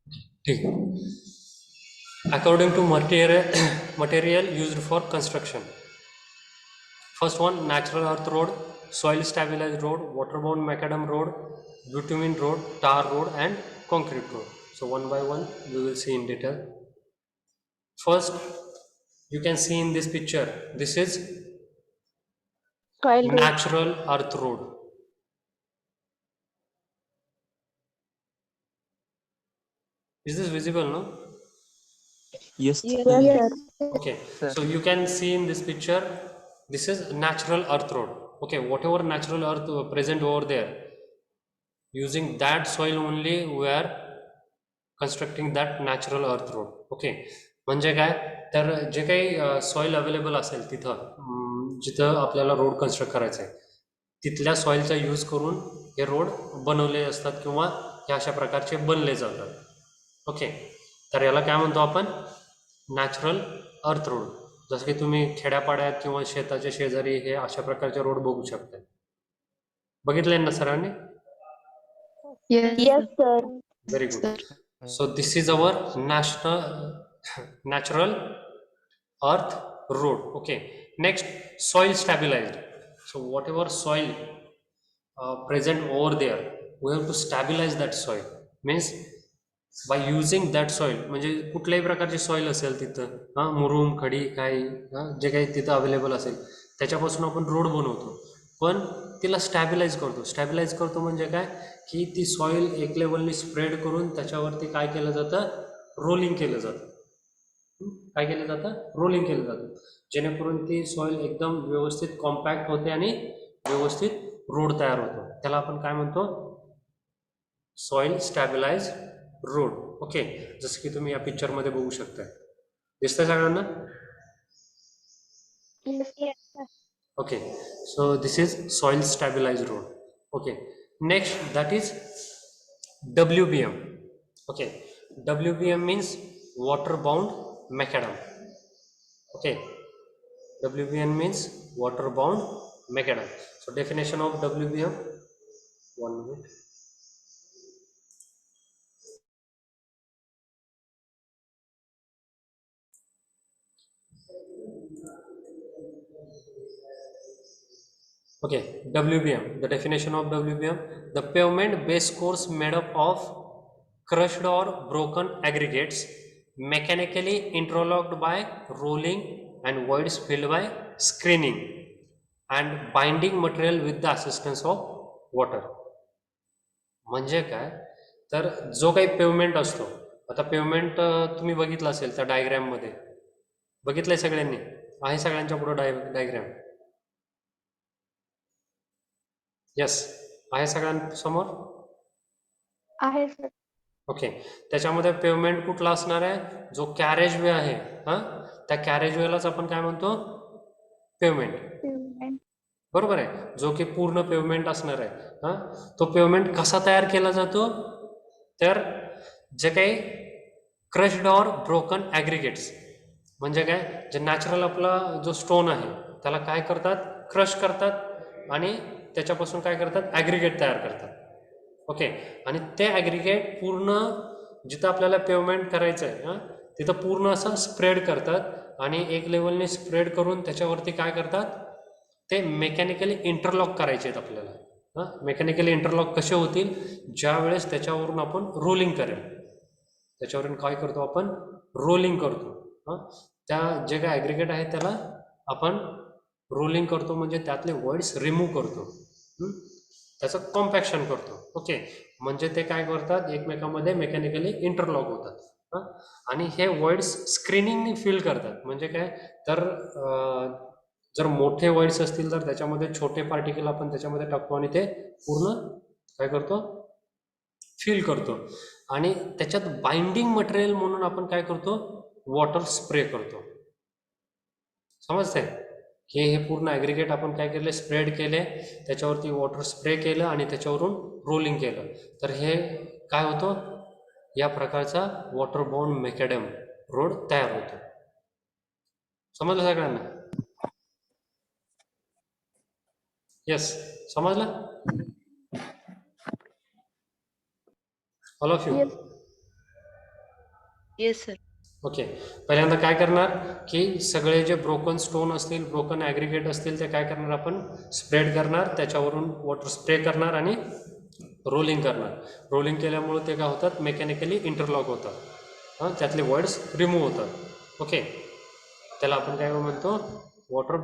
ठीक है. According to material used for construction. First one, natural earth road, soil stabilized road, waterborne macadam road, bitumen road, tar road, and concrete road. So one by one, we will see in detail. First, you can see in this picture, this is Soil road. natural earth road. Is this visible, no? Yes, Yes, sir. sir. Okay, Sir. so you can see in this picture, this is natural earth road. Okay, whatever natural earth present over there, using that soil only we are constructing that natural earth road. Okay, म्हणजे काय तर जे काही soil available असेल तिथं जिथं आपल्याला road construct करायचं आहे तिथल्या सॉइलचा यूज करून हे रोड बनवले असतात किंवा हे अशा प्रकारचे बनले जातात. ओके, तर याला काय म्हणतो आपण नॅचरल अर्थ रोड. जसं की तुम्ही खेड्यापाड्यात किंवा शेताच्या शेजारी हे अशा प्रकारचे रोड बघू शकता. बघितले ना सरांनी? Yes, sir. Very good. So this is our natural earth road. Okay. Next, soil stabilized. So whatever soil present over there, we have to stabilize that soil. Means by using that soil, म्हणजे कुठल्याही प्रकारची soil असेल तिथं मुरुम खडी काही जे काही तिथं available असेल त्याच्यापासून आपण रोड बनवतो, पण तिला स्टॅबिलाइज करतो म्हणजे काय की ती सॉइल एक लेवलनी स्प्रेड करून त्याच्यावरती काय केलं जातं, रोलिंग केलं जातं. काय केलं जातं, रोलिंग केलं जातं, जेणेकरून ती सॉइल एकदम व्यवस्थित कॉम्पॅक्ट होते आणि व्यवस्थित रोड तयार होतो. त्याला आपण काय म्हणतो, सॉइल स्टॅबिलाइज रोड. ओके, जसं की तुम्ही या पिक्चरमध्ये बघू शकता. दिसतंय सगळ्यांना? Okay, so this is soil stabilized road. Okay, next that is WBM. Okay, WBM means water bound macadam. Okay, WBM means water bound macadam. So definition of WBM, 1 minute. Okay, WBM, the definition of WBM, the pavement base course made up of crushed or broken aggregates mechanically interlocked by rolling and voids filled by screening and binding material with the assistance of water. म्हणजे काय तर जो काही pavement असतो, आता pavement तुम्ही बघितलं असेल त्या डायग्रॅममध्ये, बघितलंय सगळ्यांनी? आहे सगळ्यांच्या पुढे डायग्रॅम? यस, आहे सगळ्यांसमोर? आहे सर. ओके, त्याच्यामध्ये पेवमेंट कुठला असणार आहे, जो कॅरेज वे आहे त्या कॅरेज वेलाच आपण काय म्हणतो, पेवमेंट. बरोबर आहे, जो की पूर्ण पेवमेंट असणार आहे. तो पेवमेंट कसा तयार केला जातो, तर जे काही क्रश्ड ऑर ब्रोकन ॲग्रिगेट्स, म्हणजे काय, जे नॅचरल आपला जो स्टोन आहे त्याला काय करतात, क्रश करतात आणि त्याच्यापासून काय करतात, ॲग्रिगेट तयार करतात. ओके, आणि ते ॲग्रिगेट पूर्ण जिथं आपल्याला पेवमेंट करायचं आहे तिथं पूर्ण असं स्प्रेड करतात आणि एक लेवलने स्प्रेड करून त्याच्यावरती काय करतात, ते मेकॅनिकली इंटरलॉक करायचे आहेत आपल्याला. मेकॅनिकली इंटरलॉक कसे होतील, ज्या वेळेस त्याच्यावरून आपण रोलिंग करेल, त्याच्यावरून काय करतो आपण, रोलिंग करतो. त्या जे काय ॲग्रिगेट आहे त्याला आपण रोलिंग करतो, म्हणजे त्यातले वॉइड्स रिमूव्ह करतो, त्याचं कॉम्पॅक्शन करतो. ओके, म्हणजे ते काय करतात, एकमेकांमध्ये मेकॅनिकली इंटरलॉक होतात आणि हे वॉइड्स स्क्रीनिंगने फिल करतात. म्हणजे काय तर जर मोठे वॉइड्स असतील तर त्याच्यामध्ये छोटे पार्टिकल आपण त्याच्यामध्ये टाकतो आणि ते पूर्ण काय करतो, फिल करतो आणि त्याच्यात बाइंडिंग मटेरियल म्हणून आपण काय करतो, वॉटर स्प्रे करतो. समजतंय? हे पूर्ण ॲग्रिगेट आपण काय केले, स्प्रेड केले, त्याच्यावरती वॉटर स्प्रे केलं आणि त्याच्यावरून रोलिंग केलं, तर हे काय होतं, या प्रकारचा वॉटर बाउंड मॅकॅडम रोड तयार होतो. समजलं सगळ्यांना? येस, समजलं? All of you? Yes sir. Okay, पहिल्यांदा काय करणार की सगळे जे ब्रोकन स्टोन असतील, ब्रोकन ॲग्रिगेट असतील, ते काय करणार आपण स्प्रेड करणार, त्याच्यावरून वॉटर स्प्रे करणार आणि रोलिंग करणार. रोलिंग केल्यामुळे ते काय होतात, मेकॅनिकली इंटरलॉक होतात. त्यातले वर्ड्स रिमूव्ह होतात. ओके, त्याला आपण काय म्हणतो, water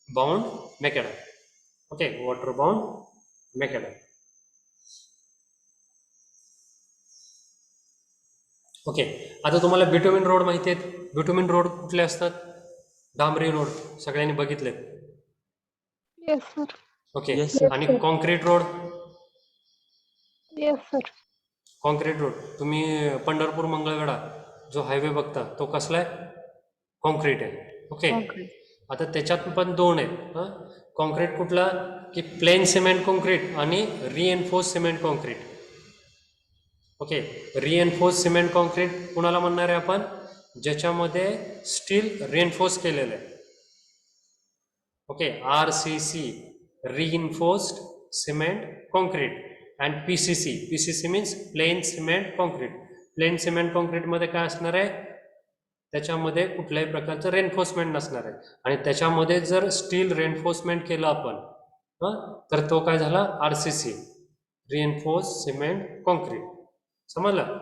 bound macadam. Okay, water bound macadam. Okay, आता तुम्हाला बिटुमिन रोड माहिती आहेत. बिटुमिन रोड कुठले असतात? डांबरी रोड सगळ्यांनी बघितले. Yes, sir. Okay, Yes, sir. आणि concrete road. Yes, sir. Concrete road तुम्ही पंढरपूर मंगळवेढा जो हायवे बघता तो कसला आहे? कॉन्क्रीट आहे. ओके, आता त्याच्यात पण दोन आहेत. कॉन्क्रीट कुठला की प्लेन सिमेंट कॉन्क्रीट आणि reinforce cement concrete. Okay, reinforce cement concrete कुणाला म्हणणार आहे आपण? ज्याच्यामध्ये स्टील रिएन्फोर्स केलेलं आहे. Okay, RCC reinforced cement concrete. And PCC means plain cement concrete. Plain cement कॉन्क्रीटमध्ये काय असणार आहे? त्याच्यामध्ये कुठल्याही प्रकारचं रेन्फोर्समेंट नसणार आहे. आणि त्याच्यामध्ये जर स्टील रेन्फोर्समेंट केलं आपण तर तो काय झाला? RCC reinforce cement concrete. समजलं?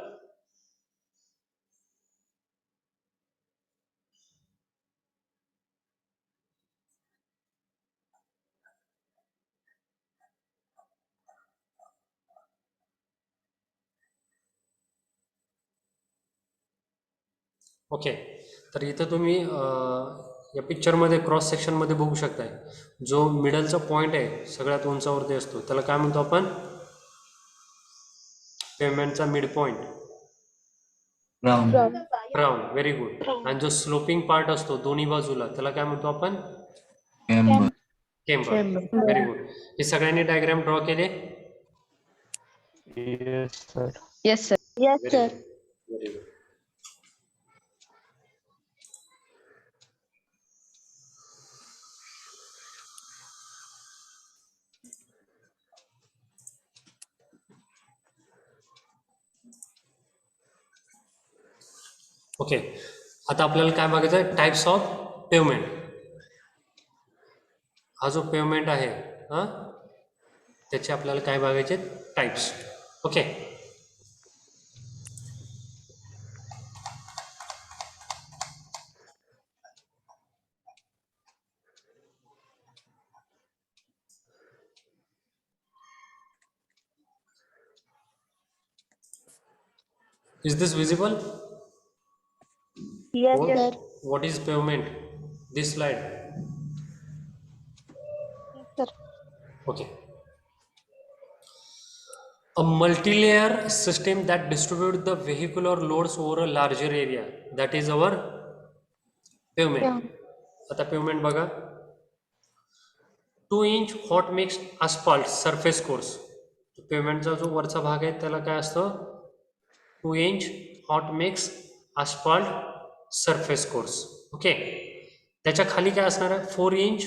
ओके, तर इथं तुम्ही या पिक्चरमध्ये क्रॉस सेक्शनमध्ये बघू शकताय, जो मिडलचा पॉईंट आहे सगळ्यात उंचावरती असतो त्याला काय म्हणतो आपण? पेमेंटचा mid point. Crown. Crown. Very good. आणि जो स्लोपिंग पार्ट असतो दोन्ही बाजूला त्याला काय म्हणतो आपण? Camber. केम्बर. Very good. हे सगळ्यांनी डायग्राम ड्रॉ केले? Yes, sir. Yes sir. Yes, very sir. Good, very good. Okay, आता आपल्याला काय बघायचं आहे? Types of pavement. हा जो पेवमेंट आहे त्याचे आपल्याला काय बघायचे? Types. Okay, is this visible? Yes, What, sir. what is pavement? This slide. Yes, sir. Okay. A multi-layer system that distributes the vehicular loads over a larger area. That is our pavement. Yeah. आता pavement बघा. 2-inch hot mix asphalt surface course. पेमेंटचा जो वरचा भाग आहे त्याला काय असतं? 2-inch hot mix asphalt surface course. Okay, त्याच्या खाली काय असणार आहे? 4-inch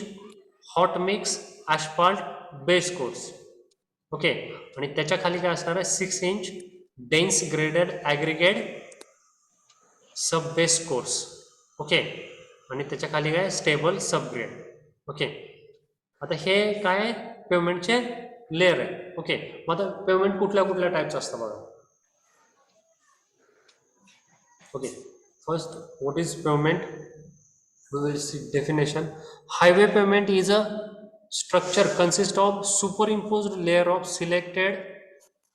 hot mix asphalt base course. Okay, आणि त्याच्या खाली काय असणार आहे? 6-inch dense graded aggregate सब बेस कोर्स. ओके, आणि त्याच्या खाली काय? Stable subgrade. ओके, आता हे काय? पेमेंटचे लेअर आहे. ओके, मग आता पेमेंट कुठल्या कुठल्या टाईपचं असतं बघा. Okay, first what is payment? We will see definition. Highway pavement is a structure consist of superimposed layer of selected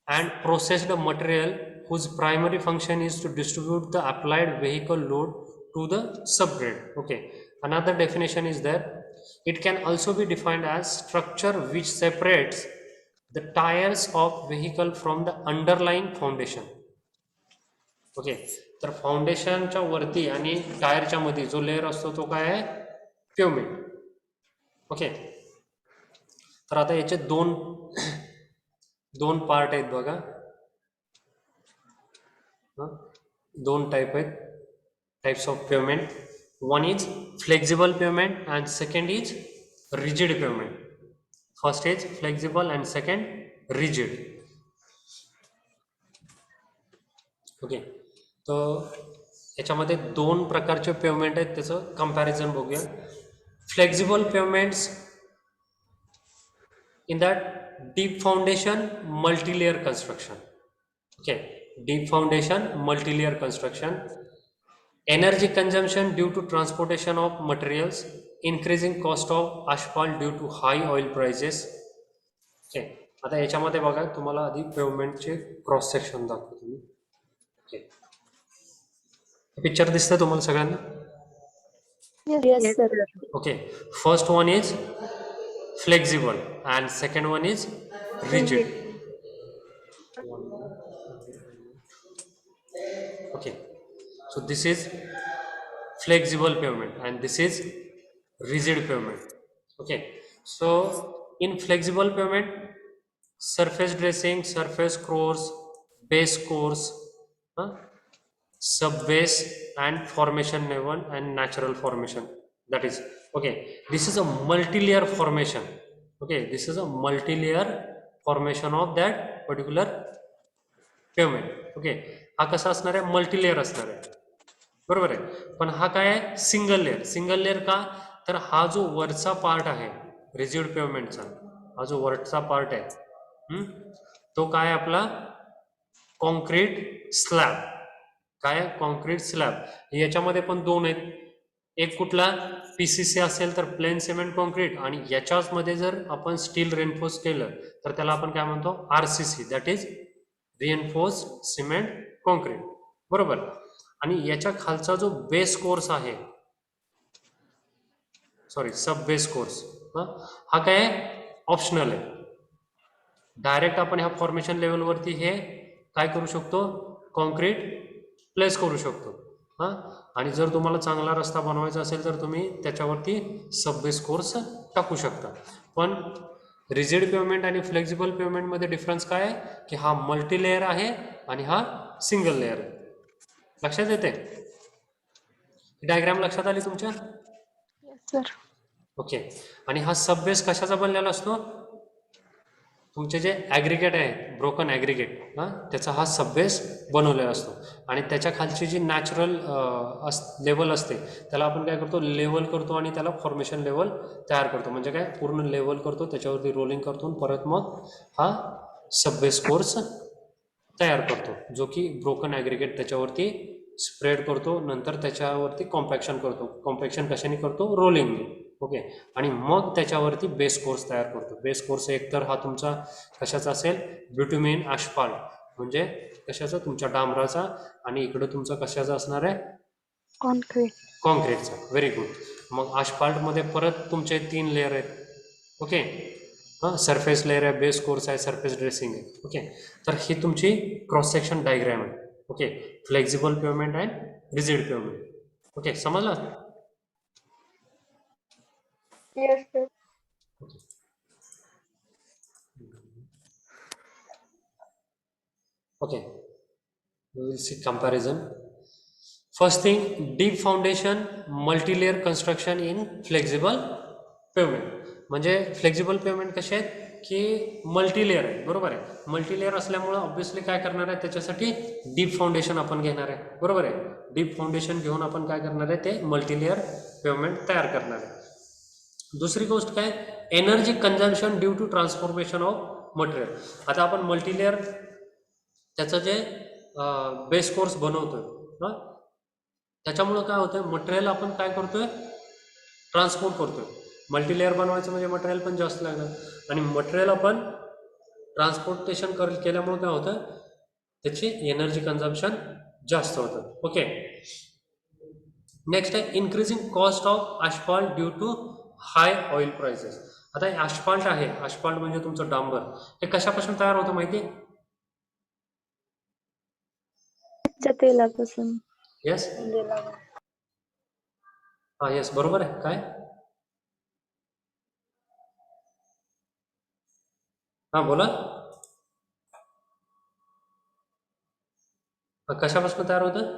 and processed material whose primary function is to distribute the applied vehicle load to the subgrade. Okay, another definition is there. It can also be defined as structure which separates the tires of vehicle from the underlying foundation. Okay, तर फाउंडेशनच्या वरती आणि टायरच्या मध्ये जो layer असतो तो काय आहे? पेवमेंट. ओके, तर आता याचे दोन पार्ट आहेत बघा. दोन टाईप आहेत, types of pavement. One is flexible pavement and second is rigid pavement. First is flexible and second rigid. Okay, तो याच्यामध्ये दोन प्रकारचे पेमेंट आहेत, त्याचं कंपॅरिझन बघूया. Flexible payments in that deep foundation multi-layer construction. Okay, deep foundation multi-layer construction. Energy consumption due to transportation of materials, increasing cost of asphalt due to high oil prices. Okay, आता याच्यामध्ये बघा, तुम्हाला आधी पेमेंटचे cross section दाखवतो मी. Okay, picture दिसतं तुम्हाला सगळ्यांना? Yes, sir. Okay, first one is flexible and second one is rigid. Okay, so this is flexible pavement and this is rigid pavement. Okay, so in flexible pavement, surface dressing, surface course, base course, subbase and formation level and natural formation. That is, okay, this is a multi-layer formation. Okay, this is a multi-layer formation of that particular pavement. Okay, हा कसा असणार आहे? Multilayer असणार आहे, बरोबर आहे. पण हा काय आहे? Single layer. सिंगल लेअर का? तर हा जो वरचा पार्ट आहे रिजिड पेवमेंटचा, हा जो वरचा पार्ट आहे तो काय आपला कॉन्क्रीट स्लॅब. काय? Concrete slab. याच्यामध्ये पण दोन आहेत. एक कुठला? पीसीसी असेल तर प्लेन सिमेंट कॉन्क्रीट, आणि याच्याच मध्ये जर आपण स्टील रेनफोर्स केलं तर त्याला आपण काय म्हणतो? RCC, that is reinforced cement concrete, बरोबर. आणि याच्या खालचा जो बेस कोर्स आहे, सॉरी सब बेस कोर्स, हा काय ऑप्शनल आहे. डायरेक्ट आपण ह्या फॉर्मेशन लेवलवरती हे काय करू शकतो? कॉन्क्रीट प्लेस करू शकतो. आणि जर तुम्हाला चांगला रस्ता बनवायचा असेल तर तुम्ही त्याच्यावरती सब बेस कोर्स टाकू शकता. पण रिजिड पेवमेंट आणि फ्लेक्झिबल पेवमेंटमध्ये डिफरन्स काय आहे की हा मल्टी लेअर आहे आणि हा सिंगल लेअर आहे. लक्षात येते? डायग्राम लक्षात आली तुमच्या? Yes, sir. ओके. आणि हा सब बेस कशाचा बनलेला असतो? तुमचे जे ॲग्रिगेट आहे, ब्रोकन ॲग्रिगेट, त्याचा हा सब बेस बनवलेला असतो. आणि त्याच्या खालची जी नॅचरल लेवल असते त्याला आपण काय करतो? लेवल करतो आणि त्याला फॉर्मेशन लेवल तयार करतो. म्हणजे काय? पूर्ण लेवल करतो, त्याच्यावरती रोलिंग करतो, परत मग हा सब बेस कोर्स तयार करतो, जो की ब्रोकन ॲग्रिगेट त्याच्यावरती स्प्रेड करतो. नंतर त्याच्यावरती कॉम्पॅक्शन करतो. कॉम्पॅक्शन कशाने करतो? रोलिंगने. ओके. आणि मग त्याच्यावरती बेस कोर्स तयार करतो. बेस कोर्स एकतर हा तुमचा कशाचा असेल? बिट्युमिन ॲस्फाल्ट, म्हणजे कशाचा? तुमच्या डांबराचा. आणि इकडं तुमचा कशाचा असणार आहे? Concrete. कॉन्क्रीटचा. Very good. मग ॲस्फाल्टमध्ये परत तुमचे 3 लेअर आहेत. ओके. सरफेस लेअर आहे, बेस कोर्स आहे, सरफेस ड्रेसिंग आहे. ओके. तर ही तुमची क्रॉस सेक्शन डायग्राम आहे. Okay. Flexible pavement and rigid pavement. Okay, समजलं? Yes, sir. Okay, we will see comparison. First thing, deep foundation multi-layer construction in flexible pavement. म्हणजे flexible pavement कसे आहेत की मल्टीलेअर आहे, बरोबर आहे. मल्टीलेअर असल्यामुळं ऑब्व्हियसली काय करणार आहे? त्याच्यासाठी डीप फाउंडेशन आपण घेणार आहे, बरोबर आहे. डीप फाउंडेशन घेऊन आपण काय करणार आहे? ते मल्टीलेअर पेवमेंट तयार करणार आहे. दुसरी गोष्ट काय? Energy consumption due to transformation of material. आता आपण मल्टीलेअर त्याचं जे बेस कोर्स बनवतोय, त्याच्यामुळं काय होतंय? मटेरियल आपण काय करतोय? ट्रान्सपोर्ट करतोय. मल्टीलेअर बनवायचं म्हणजे मटेरियल पण जास्त लागणार, आणि मटेरियल आपण ट्रान्सपोर्टेशन केल्यामुळे काय होतं? त्याची एनर्जी कन्झम्पशन जास्त होतं. ओके. नेक्स्ट आहे increasing cost of asphalt due to high oil prices. आता हे ॲस्फाल्ट आहे, ॲस्फाल्ट म्हणजे तुमचं डांबर, हे कशापासून तयार होतं माहिती आहे? तेलापासून. येस, हा येस, बरोबर आहे. काय? हा बोला. कशापासून तयार होतं?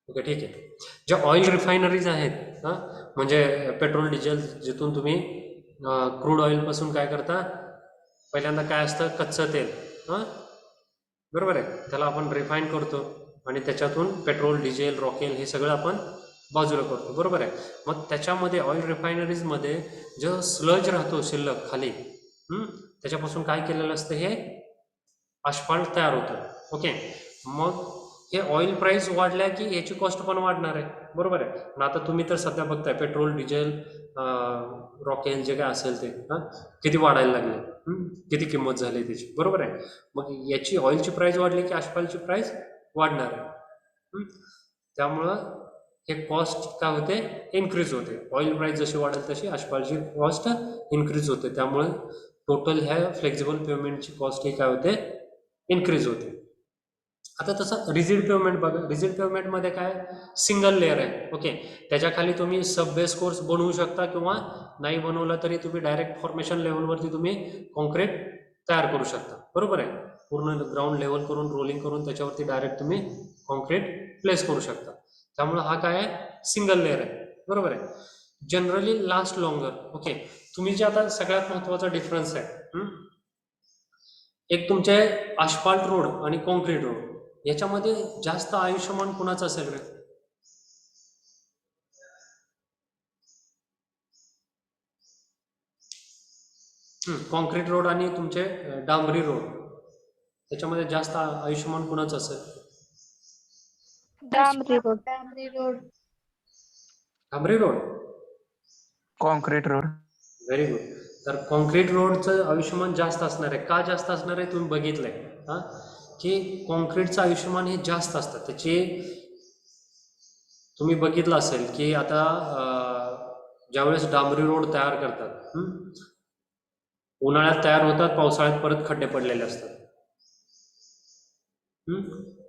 ओके, ठीक आहे. ज्या ऑइल रिफायनरीज आहेत, म्हणजे पेट्रोल डिझेल, जिथून तुम्ही क्रूड ऑइलपासून काय करता? पहिल्यांदा काय असतं? कच्चं तेल, बरोबर आहे, त्याला आपण रिफाईन करतो आणि त्याच्यातून पेट्रोल, डिझेल, रॉकेल हे सगळं आपण बाजूला करतो, बरोबर आहे. मग त्याच्यामध्ये ऑइल रिफायनरीजमध्ये जो स्लज राहतो शिल्लक खाली, त्याच्यापासून काय केलेलं असतं, हे आस्फाल्ट तयार होतं. ओके, मग हे ऑइल प्राइस वाढल्या की याची कॉस्ट पण वाढणार आहे, बरोबर आहे ना. आता तुम्ही तर सध्या बघताय पेट्रोल, डिझेल, रॉकेल जे काय असेल ते किती वाढायला लागले, किती किंमत झाली त्याची, बरोबर आहे. मग याची ऑइलची प्राइस वाढली की आस्फाल्टची प्राइस वाढणार आहे. त्यामुळं हे कॉस्ट काय होते, इन्क्रीज होते. ऑइल प्राइस जशी वाढेल तशी आस्फाल्टची कॉस्ट इन्क्रीज होते. त्यामुळे टोटल ह्या फ्लेक्झिबल पेमेंटची कॉस्ट ही काय होते, इन्क्रीज होते. आता तसं रिजिड पेमेंट बघा, रिजिड पेमेंटमध्ये काय, सिंगल लेअर आहे. ओके, त्याच्या खाली तुम्ही सब बेस कोर्स बनवू शकता किंवा नाही बनवला तरी तुम्ही डायरेक्ट फॉर्मेशन लेवलवरती तुम्ही कॉन्क्रीट तयार करू शकता, बरोबर आहे. पूर्ण ग्राउंड लेवल करून रोलिंग करून त्याच्यावरती डायरेक्ट तुम्ही कॉन्क्रीट प्लेस करू शकता. त्यामुळे हा काय आहे, सिंगल लेअर आहे, बरोबर आहे. Generally last longer. ओके, तुम्ही जे आता सगळ्यात महत्वाचा डिफरन्स आहे, एक तुमचे आस्फाल्ट रोड आणि कॉन्क्रीट रोड, याच्यामध्ये जास्त आयुष्यमान कुणाचं असेल रे? कॉन्क्रीट रोड आणि तुमचे डांबरी रोड, त्याच्यामध्ये जास्त आयुष्यमान कुणाचं असेल? डांबरी रोड. डांबरी road. Concrete road. Very good. तर कॉन्क्रीट रोडचं आयुष्यमान जास्त असणार आहे. का जास्त असणार आहे तुम्ही बघितलंय, हां, की कॉन्क्रीटचं आयुष्यमान हे जास्त असतं. त्याचे तुम्ही बघितलं असेल की आता ज्यावेळेस डांबरी रोड तयार करतात, उन्हाळ्यात तयार होतात, पावसाळ्यात परत खड्डे पडलेले असतात.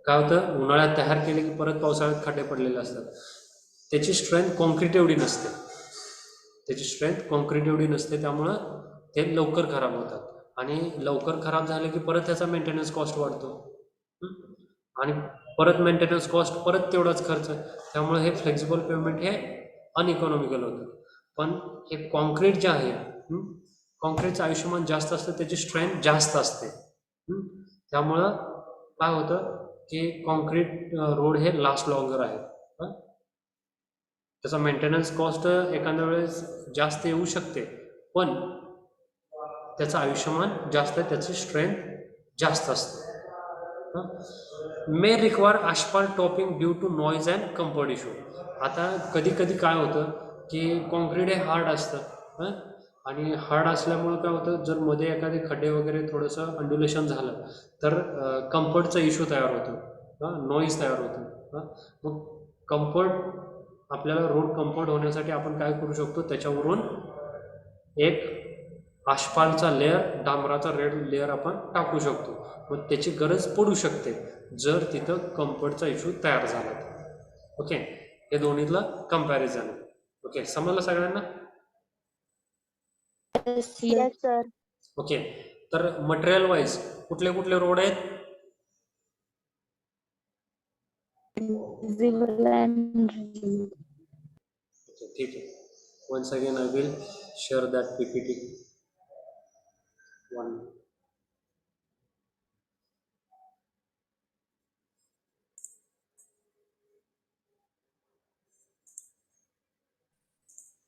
काय होतं, उन्हाळ्यात तयार केले की परत पावसाळ्यात खड्डे पडलेले असतात. त्याची स्ट्रेंथ कॉन्क्रीट एवढी नसते, त्यामुळं ते लवकर खराब होतात आणि लवकर खराब झाले की परत त्याचा मेंटेनन्स कॉस्ट वाढतो, आणि परत मेंटेनन्स कॉस्ट, परत तेवढाच खर्च. त्यामुळे हे फ्लेक्झिबल पेमेंट हे अनइकॉनॉमिकल होतं. पण हे कॉन्क्रीट जे आहे, कॉन्क्रीटचं आयुष्यमान जास्त असतं, त्याची स्ट्रेंथ जास्त असते. त्यामुळं काय होतं की कॉन्क्रीट रोड हे लास्ट लॉंगर आहे. त्याचा मेंटेनन्स कॉस्ट एखाद्या वेळेस जास्त येऊ शकते, पण त्याचं आयुष्यमान जास्त आहे, त्याची स्ट्रेंथ जास्त असते. May require asphalt topping due to noise and comfort issue. आता कधी कधी काय होतं की कॉन्क्रीट हे हार्ड असतं, आणि हार्ड असल्यामुळं काय होतं, जर मध्ये एखादे खड्डे वगैरे थोडंसं अंड्युलेशन झालं तर कम्फर्टचा इश्यू तयार होतो, नॉईज तयार होतो. मग कम्फर्ट, आपल्याला रोड कम्फर्ट होण्यासाठी आपण काय करू शकतो, त्याच्यावरून एक आस्फाल्टचा लेअर, डांबराचा रेड लेअर आपण टाकू शकतो. मग त्याची गरज पडू शकते जर तिथं कम्फर्टचा इश्यू तयार झाला. ओके, हे दोन्हीतला कंपॅरिझन. ओके, समजलं सगळ्यांना? Yes sir. ओके, तर मटेरियल वाईज कुठले कुठले रोड आहेत? Visible and rigid. ठीक आहे. Once again I will share that PPT. One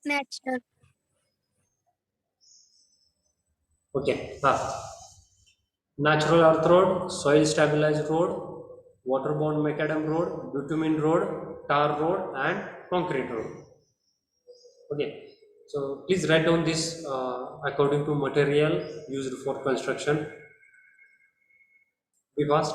Natural. Okay, हां. Natural earth road, soil stabilized road, waterborne macadam road, bitumen road, tar road, and concrete road. Okay, so please write down this according to material used for construction. Be fast.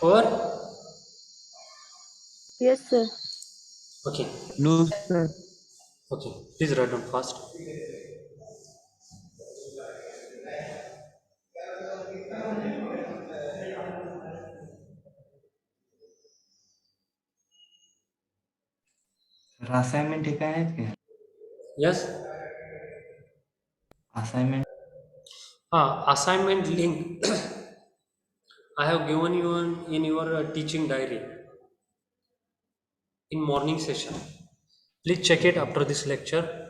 Or Yes, sir. okay, No, sir. okay. Please write down fast. Assignment हे काय आहेत का? Yes. Assignment Assignment link I have given you in your teaching diary in morning session. Please check it after this lecture.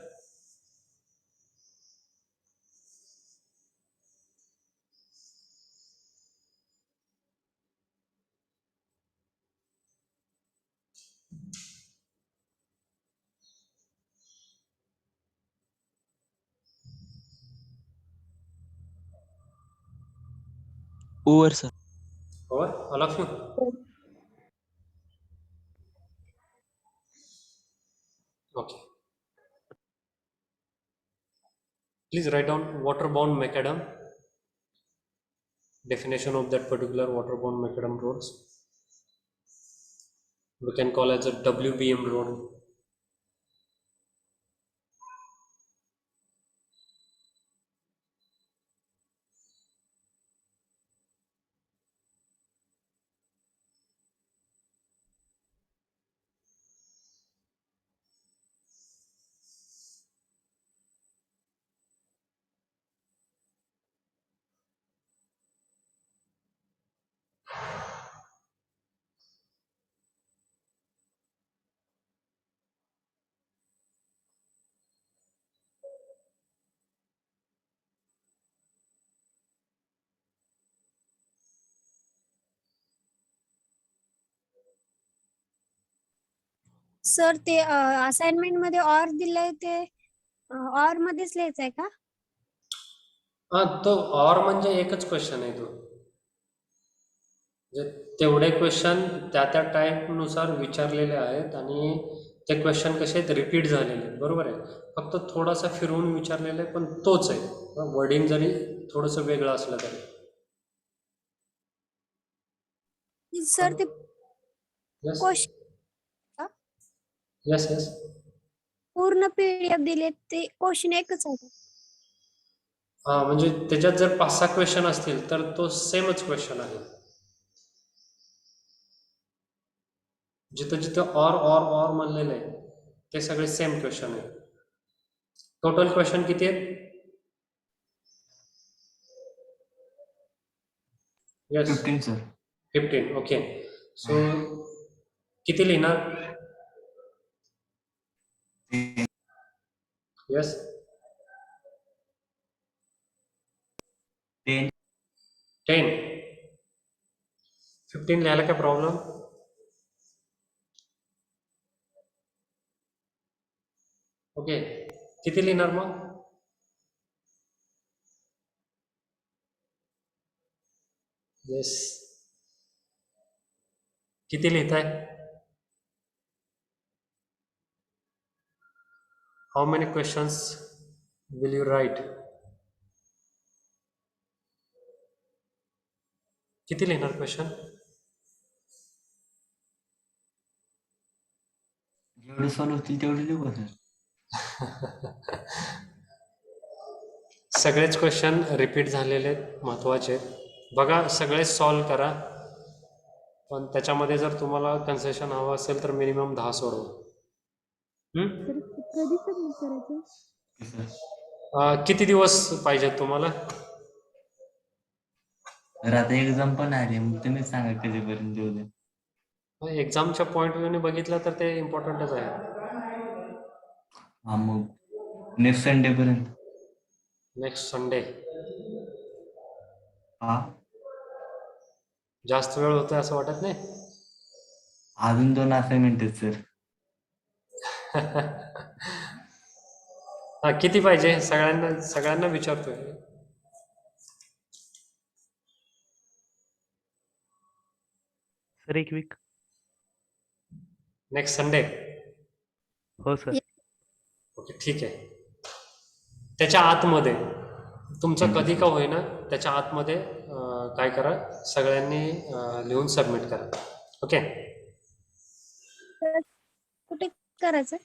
Over, sir. Over, all of you. Okay. Please write down waterborne macadam. Definition of that particular waterborne macadam roads. We can call as a WBM road. Sir ते assignment मध्ये or दिलंय ते or मध्येच लिहायचंय का? तो और म्हणजे एकच क्वेश्चन आहे तो. म्हणजे तेवढे क्वेश्चन त्या टाईपनुसार विचारलेले आहेत आणि ते क्वेश्चन कसे आहेत रिपीट झालेले आहेत, बरोबर आहे. फक्त थोडासा फिरवून विचारलेलं आहे पण तोच आहे. वर्डिंग जरी थोडंसं वेगळं असलं तरी. सर ते यस क्वेश्चन यस यस. पूर्ण पीडीएफ दिले ते क्वेश्चन एकच आहे का? हां, म्हणजे त्याच्यात जर 5-6 क्वेश्चन असतील तर तो सेमच क्वेश्चन आहे. जिथं जिथं और म्हणलेलं आहे ते सगळे सेम क्वेश्चन आहे. टोटल क्वेश्चन किती आहेत? Yes 15 sir. 15. ओके. सो किती लिहिणार? यस 10 10. 15 लिहायला काय प्रॉब्लेम? ओके. किती लिहिणार मग? येस. किती लिहिताय? How many questions will you write? किती लिहिणार क्वेश्चन? जेवढे सॉल्व होतील तेवढे लिहू का सर? सगळेच क्वेश्चन रिपीट झालेले आहेत, महत्त्वाचे आहेत. बघा सगळे सॉल्व करा, पण त्याच्यामध्ये जर तुम्हाला कन्सेशन हवं असेल तर मिनिमम 10 सोडवा. सर कधी सबमिट करायचं? सर किती दिवस पाहिजेत तुम्हाला? तर आता एक्झाम पण आली, मग तुम्हीच सांगा कधीपर्यंत देऊ दे. एक्झामच्या पॉईंट व्ह्यूने बघितलं तर ते इम्पॉर्टंटच आहे. हा मग नेक्स्ट संडे पर्यंत. नेक्स्ट संडे हा जास्त वेळ होतोय असं वाटत नाही? अजून 2 असाइनमेंट आहेत सर. हा किती पाहिजे? सगळ्यांना विचारतोय. Sir 1 week. Next Sunday. हो सर. ओके ठीक आहे. त्याच्या आतमध्ये तुमचं कधी का होईना त्याच्या आतमध्ये काय करा, सगळ्यांनी लिहून सबमिट करा. ओके. कुठे करायचं?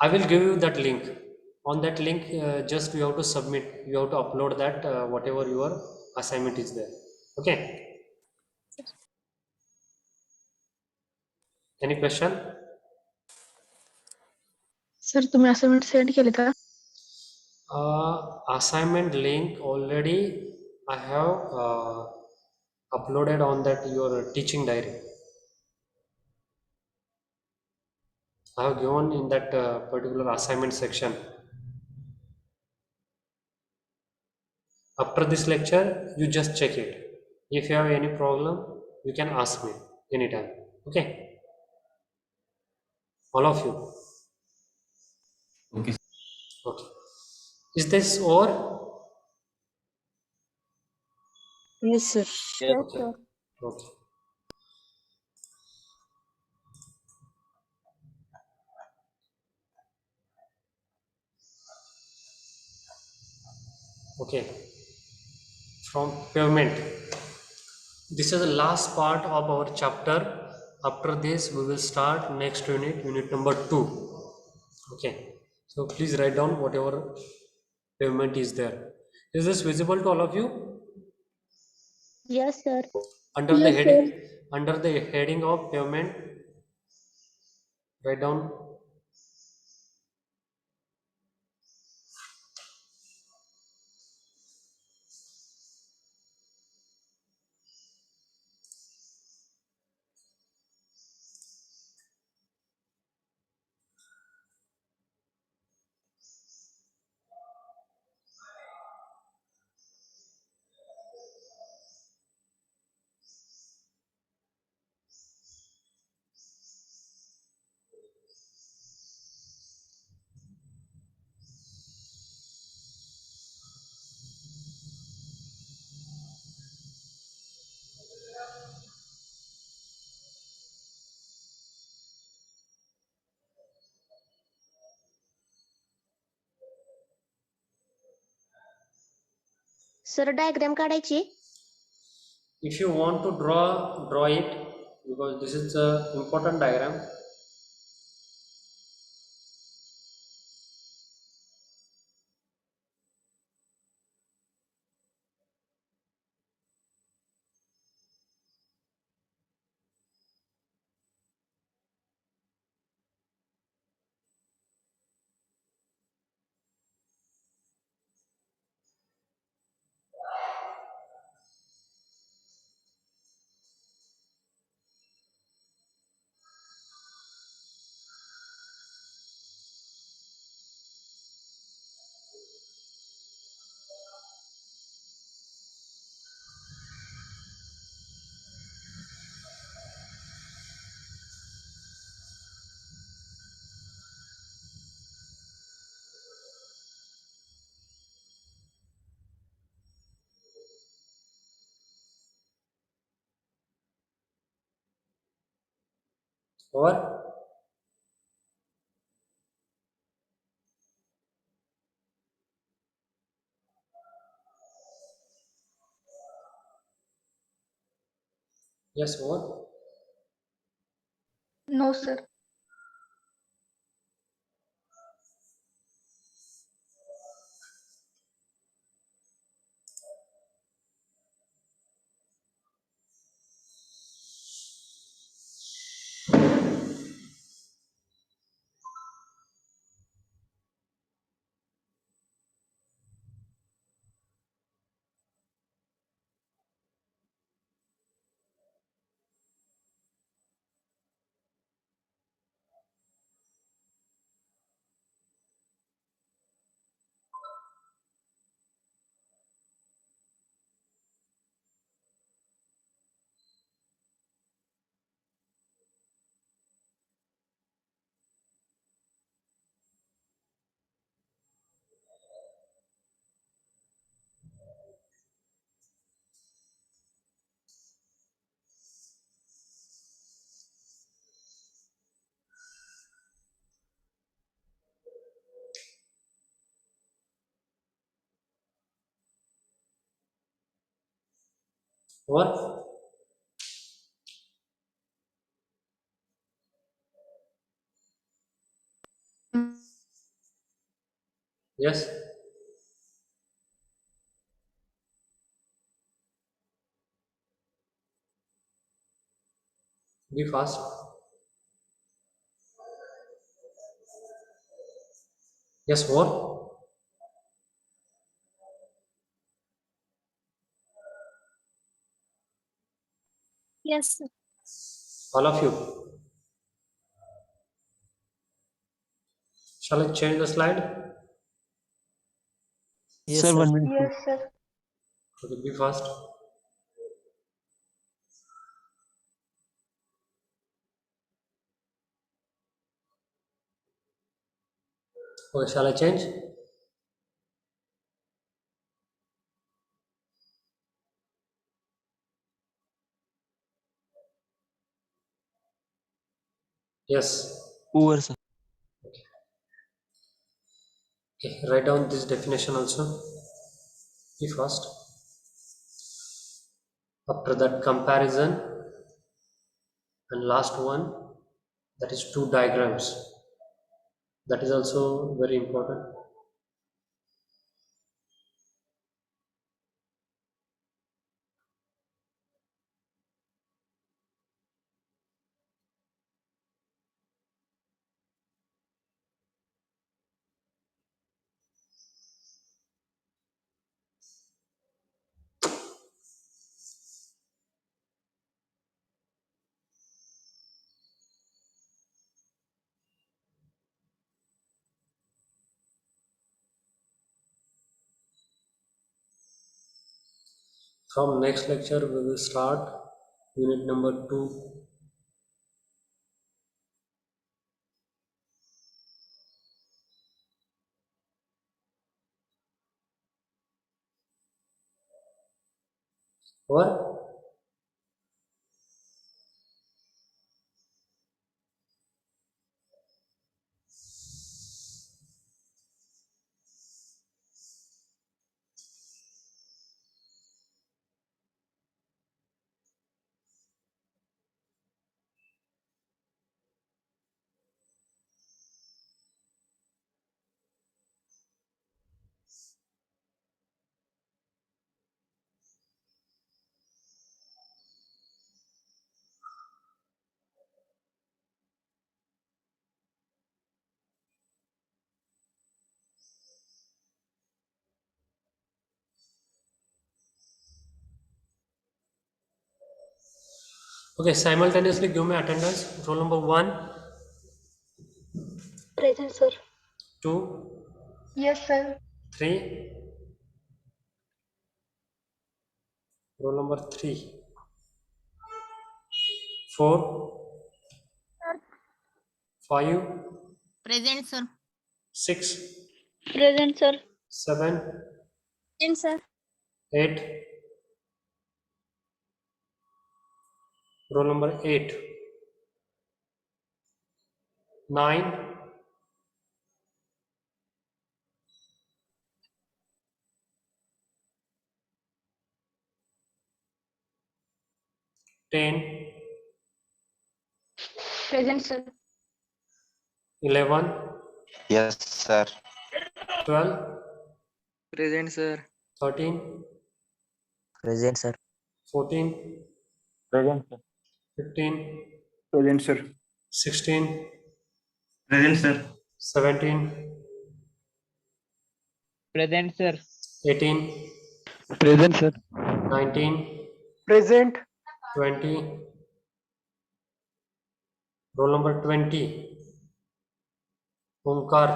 I will give you that link. On that link, just you have to submit. You have to upload that whatever your assignment is there. Okay. Any question? Sir तुम्ही असाइनमेंट सेंड केले का? Assignment link already I have uploaded on that your teaching diary. I have given in that particular assignment section. After this lecture, you just check it. If you have any problem, you can ask me anytime. Okay. All of you. Okay. Okay. Is this over? Yes sir. Yes, sir. Okay. Okay. From pavement. This is the last part of our chapter. After this, we will start next unit, unit number 2. Okay. So please write down whatever pavement is there. Is this visible to all of you? Yes sir. Under the Yes, heading, under the heading of pavement, write down. Sir diagram काढायची. If you want to draw it, because this is a important diagram. Over. Yes, over. No sir. Over. Yes. Be fast. Yes, what? Yes, sir. All of you. Shall I change the slide? Yes, Sir, sir. 1 minute. Yes, sir. Okay, be fast. Okay, shall I change? Yes. Over, sir. Okay, write down this definition also. Be fast. After that, comparison, and last one, that is two diagrams. That is also very important. From next lecture, we will start unit number 2. Over. Okay, simultaneously give me attendance. Roll number 1, Present, sir. 2, Yes, sir. 3. Roll number 3, 4, 5, Present, sir. 6, Present, sir. 7, And sir. 8. Roll number 8, 9, 10, Present, sir. 11, Yes, sir. 12, Present, sir. 13, Present, sir. 14, Present, sir. 15, Present, sir. 16, Present, sir. 17, Present, sir. 18, Present, sir. 19, Present. 20. Roll number 20, Omkar.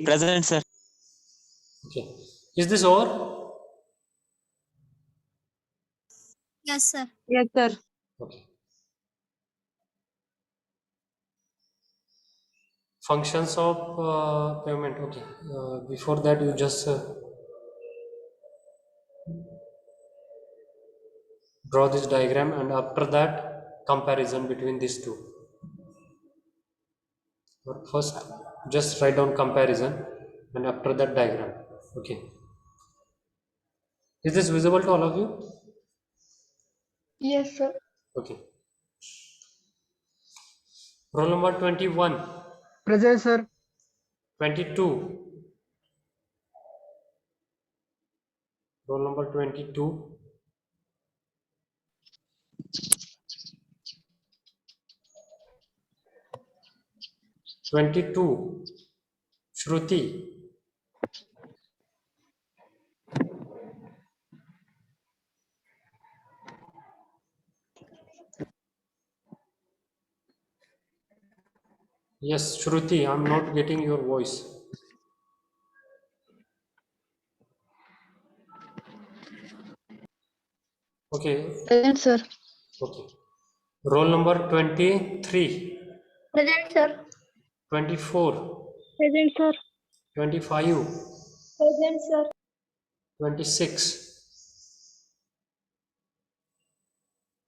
Present, sir. Okay. Is this over? Yes, sir. Yes, sir. Okay. Functions of payment. Okay. Before that, you just draw this diagram, and after that, comparison between these two. But first, just write down comparison, and after that, diagram. Okay. Is this visible to all of you? Yes, sir. Okay. Roll number 21, Present, sir. 22. Roll number 22. 22. Shruti. Yes, Shruti, I'm not getting your voice. Okay, Present, sir. okay. Roll number 23, Present, sir. 24, Present, sir. 25, Present, sir. 26.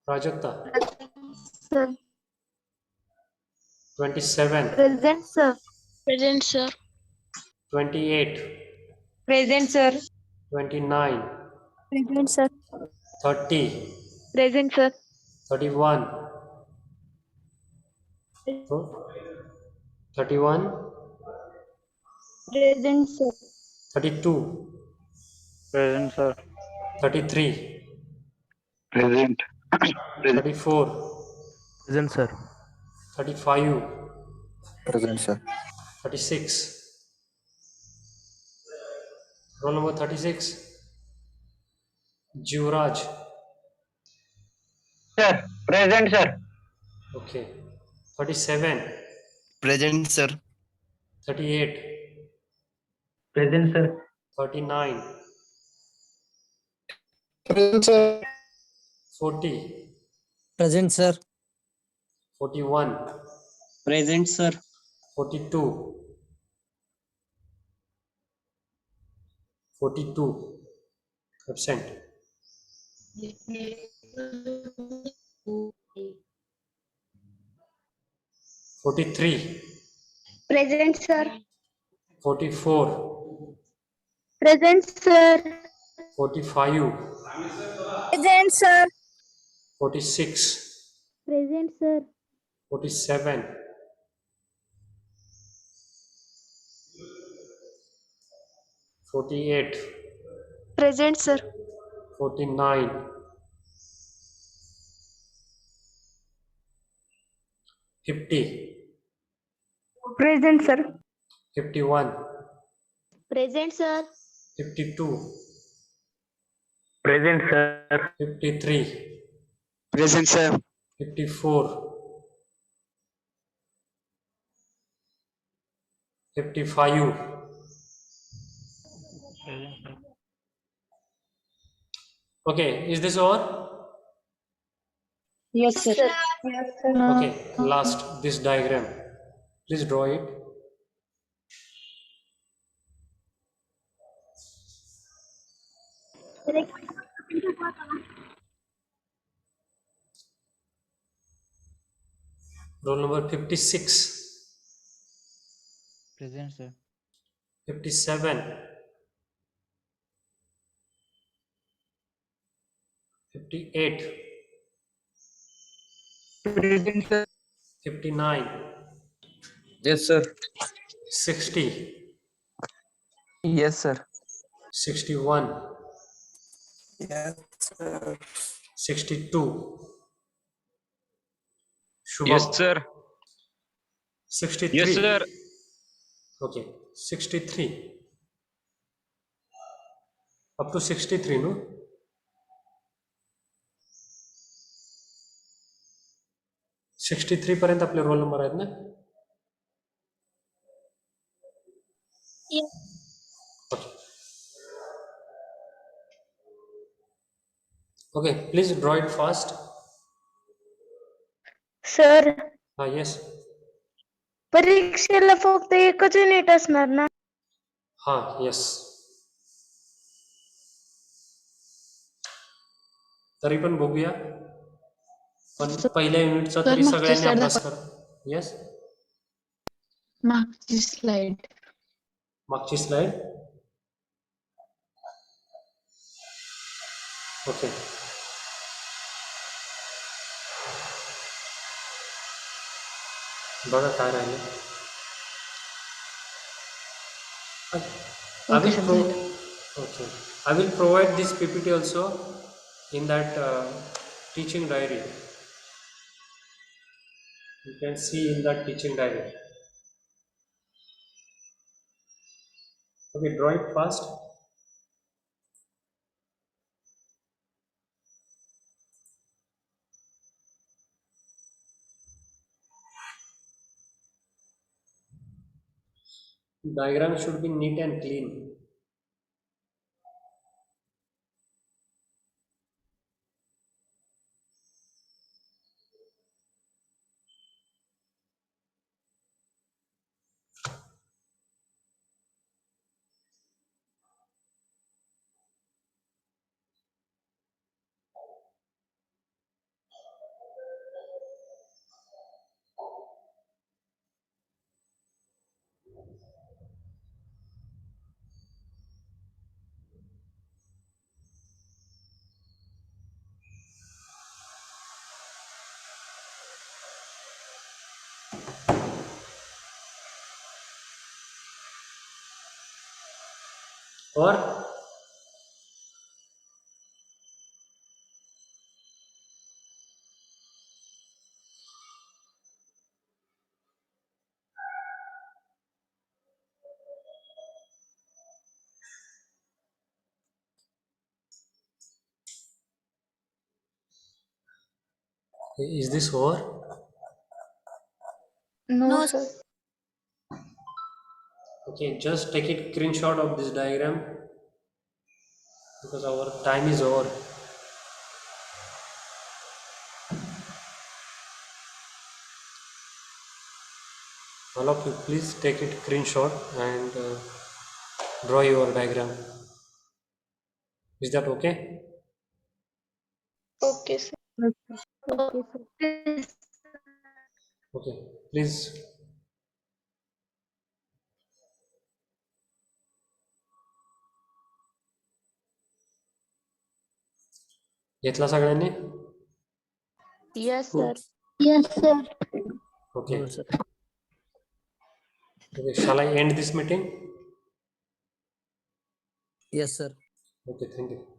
Prajakta. Sir. 27, Present, sir. Present, sir. 28, Present, sir. 29, Present, sir. 30, Present, sir. 31, 31, Present, sir. 32, Present, sir. 33, Present. 34, Present, sir. 35, Present, sir. 36. Roll number 36, Jivraj. Sir. Present, sir. Okay. 37, Present, sir. 38, Present, sir. 39, Present, sir. 40, Present, sir. 41, Present, sir. 42, 42, absent. 43, Present, sir. 44, Present, sir. 45, Present, sir. 46, Present, sir. 47, 48, Present, sir. 49, 50, Present, sir. 51, Present, sir. 52, Present, sir. 53, Present, sir. 54, 55. Okay, is this all? Yes, sir. Yes, sir. Okay, last, this diagram. Please draw it. Roll number 56, Present, sir. 57, 58, Present, sir. 59, Yes, sir. 60, Yes, sir. 61, Yes, sir. 62. Shubham. Yes, sir. 63. Yes, sir. Okay, 63. Up to 63, no? Sixty पर्यंत आपले roll number आहेत ना? Yes. Okay. Okay, please draw it fast. Sir Yes. परीक्षेला फक्त एकच unit असणार ना? Yes. तरी पण बघूया. पण पहिल्या युनिटचा तरी सगळ्यांनी अभ्यास करा. येस. मागची स्लाइड. मागची स्लाइड. ओके बघा काय राहिले. I will okay. I will provide this PPT also in that teaching diary. You can see in that teaching diary. Okay, draw it fast. Diagram should be neat and clean. Or is this over? No, No, sir. Okay, just take a screenshot of this diagram because our time is over. All of you, please take a screenshot and draw your diagram. Is that okay? Okay, sir. okay, sir. Okay, please. घेतला सगळ्यांनी? Yes, sir. Yes, sir. Okay. Okay, shall I end this meeting? Yes, sir. Okay, thank you.